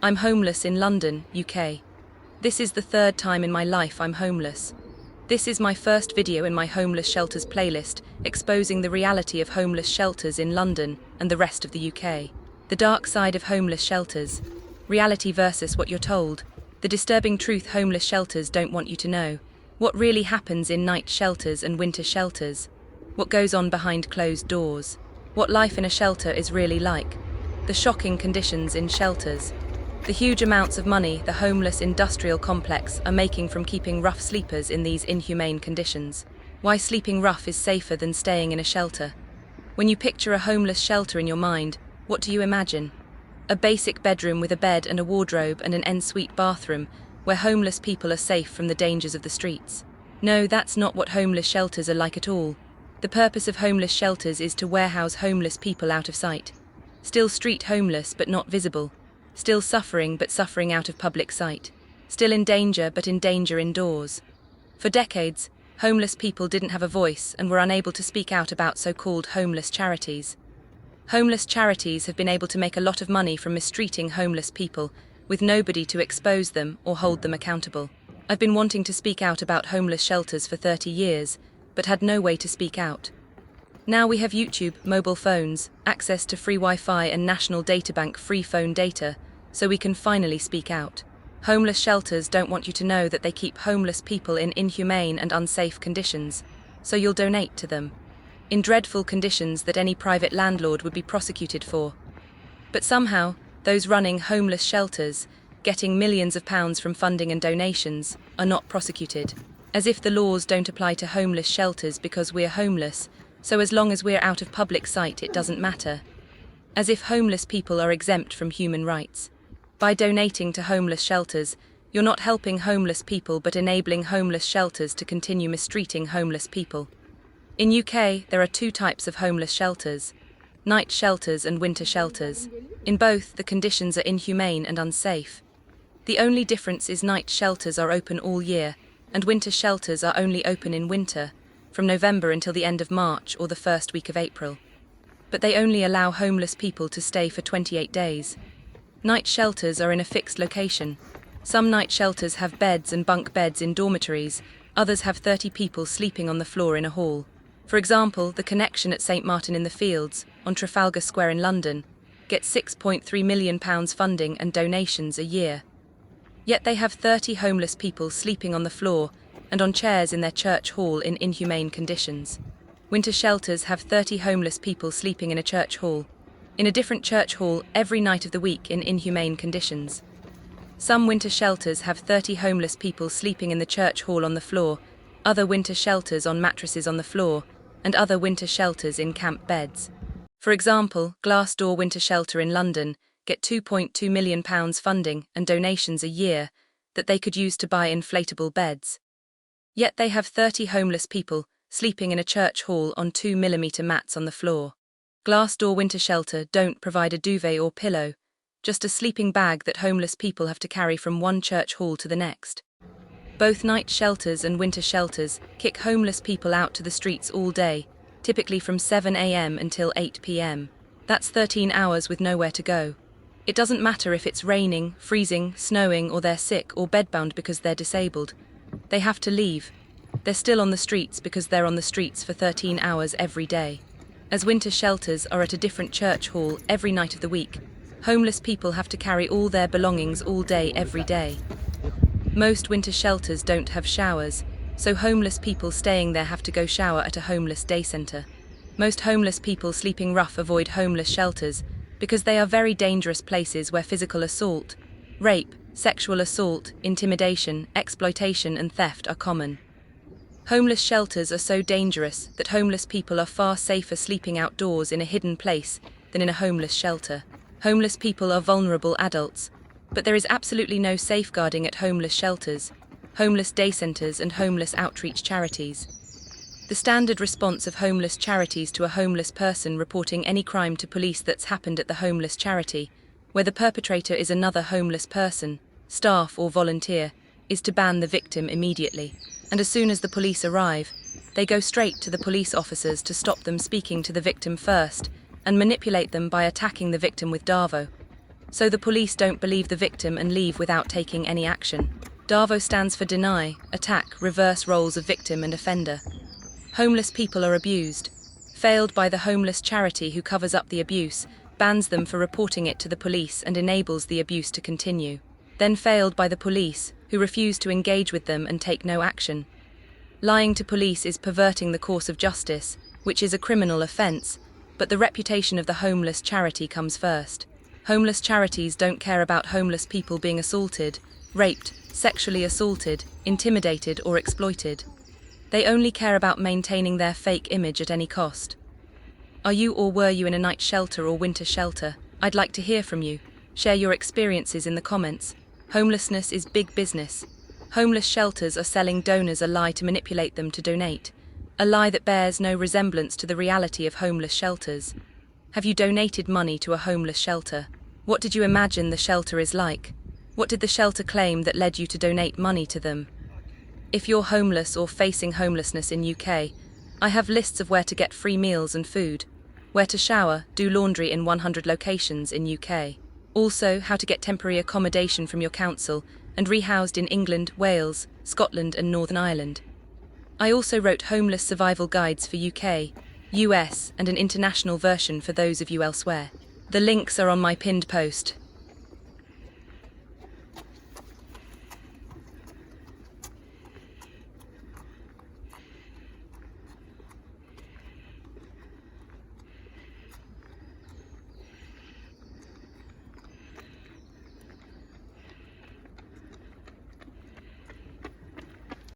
I'm homeless in London, UK. This is the third time in my life I'm homeless. This is my first video in my homeless shelters playlist, exposing the reality of homeless shelters in London and the rest of the UK. The dark side of homeless shelters. Reality versus what you're told. The disturbing truth homeless shelters don't want you to know. What really happens in night shelters and winter shelters. What goes on behind closed doors. What life in a shelter is really like. The shocking conditions in shelters. The huge amounts of money the homeless industrial complex are making from keeping rough sleepers in these inhumane conditions. Why sleeping rough is safer than staying in a shelter. When you picture a homeless shelter in your mind, what do you imagine? A basic bedroom with a bed and a wardrobe and an ensuite bathroom, where homeless people are safe from the dangers of the streets. No, that's not what homeless shelters are like at all. The purpose of homeless shelters is to warehouse homeless people out of sight. Still street homeless but not visible. Still suffering but suffering out of public sight. Still in danger but in danger indoors. For decades, homeless people didn't have a voice and were unable to speak out about so-called homeless charities. Homeless charities have been able to make a lot of money from mistreating homeless people, with nobody to expose them or hold them accountable. I've been wanting to speak out about homeless shelters for 30 years, but had no way to speak out. Now we have YouTube, mobile phones, access to free Wi-Fi and National Databank free phone data, so we can finally speak out. Homeless shelters don't want you to know that they keep homeless people in inhumane and unsafe conditions, so you'll donate to them. In dreadful conditions that any private landlord would be prosecuted for. But somehow, those running homeless shelters, getting millions of pounds from funding and donations, are not prosecuted. As if the laws don't apply to homeless shelters because we're homeless, so as long as we're out of public sight it doesn't matter. As if homeless people are exempt from human rights. By donating to homeless shelters, you're not helping homeless people but enabling homeless shelters to continue mistreating homeless people. In UK, there are two types of homeless shelters, night shelters and winter shelters. In both, the conditions are inhumane and unsafe. The only difference is night shelters are open all year, and winter shelters are only open in winter, from November until the end of March or the first week of April. But they only allow homeless people to stay for 28 days. Night shelters are in a fixed location. Some night shelters have beds and bunk beds in dormitories, others have 30 people sleeping on the floor in a hall. For example, the Connection at St Martin in the Fields, on Trafalgar Square in London, gets £6.3 million funding and donations a year. Yet they have 30 homeless people sleeping on the floor and on chairs in their church hall in inhumane conditions. Winter shelters have 30 homeless people sleeping in a church hall, in a different church hall every night of the week in inhumane conditions. Some winter shelters have 30 homeless people sleeping in the church hall on the floor, other winter shelters on mattresses on the floor, and other winter shelters in camp beds. For example, Glassdoor Winter Shelter in London get £2.2 million funding and donations a year that they could use to buy inflatable beds. Yet they have 30 homeless people sleeping in a church hall on 2mm mats on the floor. Glassdoor Winter Shelter don't provide a duvet or pillow, just a sleeping bag that homeless people have to carry from one church hall to the next. Both night shelters and winter shelters kick homeless people out to the streets all day, typically from 7 a.m. until 8 p.m. That's 13 hours with nowhere to go. It doesn't matter if it's raining, freezing, snowing, or they're sick or bedbound because they're disabled. They have to leave. They're still on the streets because they're on the streets for 13 hours every day. As winter shelters are at a different church hall every night of the week, homeless people have to carry all their belongings all day every day. Most winter shelters don't have showers, so homeless people staying there have to go shower at a homeless day centre. Most homeless people sleeping rough avoid homeless shelters because they are very dangerous places where physical assault, rape, sexual assault, intimidation, exploitation and theft are common. Homeless shelters are so dangerous that homeless people are far safer sleeping outdoors in a hidden place than in a homeless shelter. Homeless people are vulnerable adults, but there is absolutely no safeguarding at homeless shelters, homeless day centres and homeless outreach charities. The standard response of homeless charities to a homeless person reporting any crime to police that's happened at the homeless charity, where the perpetrator is another homeless person, staff or volunteer, is to ban the victim immediately. And as soon as the police arrive, they go straight to the police officers to stop them speaking to the victim first and manipulate them by attacking the victim with Darvo. So the police don't believe the victim and leave without taking any action. DAVO stands for deny, attack, reverse roles of victim and offender. Homeless people are abused. Failed by the homeless charity who covers up the abuse, bans them for reporting it to the police and enables the abuse to continue. Then failed by the police, who refuse to engage with them and take no action. Lying to police is perverting the course of justice, which is a criminal offence, but the reputation of the homeless charity comes first. Homeless charities don't care about homeless people being assaulted, raped, sexually assaulted, intimidated or exploited. They only care about maintaining their fake image at any cost. Are you or were you in a night shelter or winter shelter? I'd like to hear from you. Share your experiences in the comments. Homelessness is big business. Homeless shelters are selling donors a lie to manipulate them to donate. A lie that bears no resemblance to the reality of homeless shelters. Have you donated money to a homeless shelter? What did you imagine the shelter is like? What did the shelter claim that led you to donate money to them? If you're homeless or facing homelessness in UK, I have lists of where to get free meals and food, where to shower, do laundry in 100 locations in UK. Also, how to get temporary accommodation from your council and rehoused in England, Wales, Scotland and Northern Ireland. I also wrote homeless survival guides for UK, US and an international version for those of you elsewhere. The links are on my pinned post.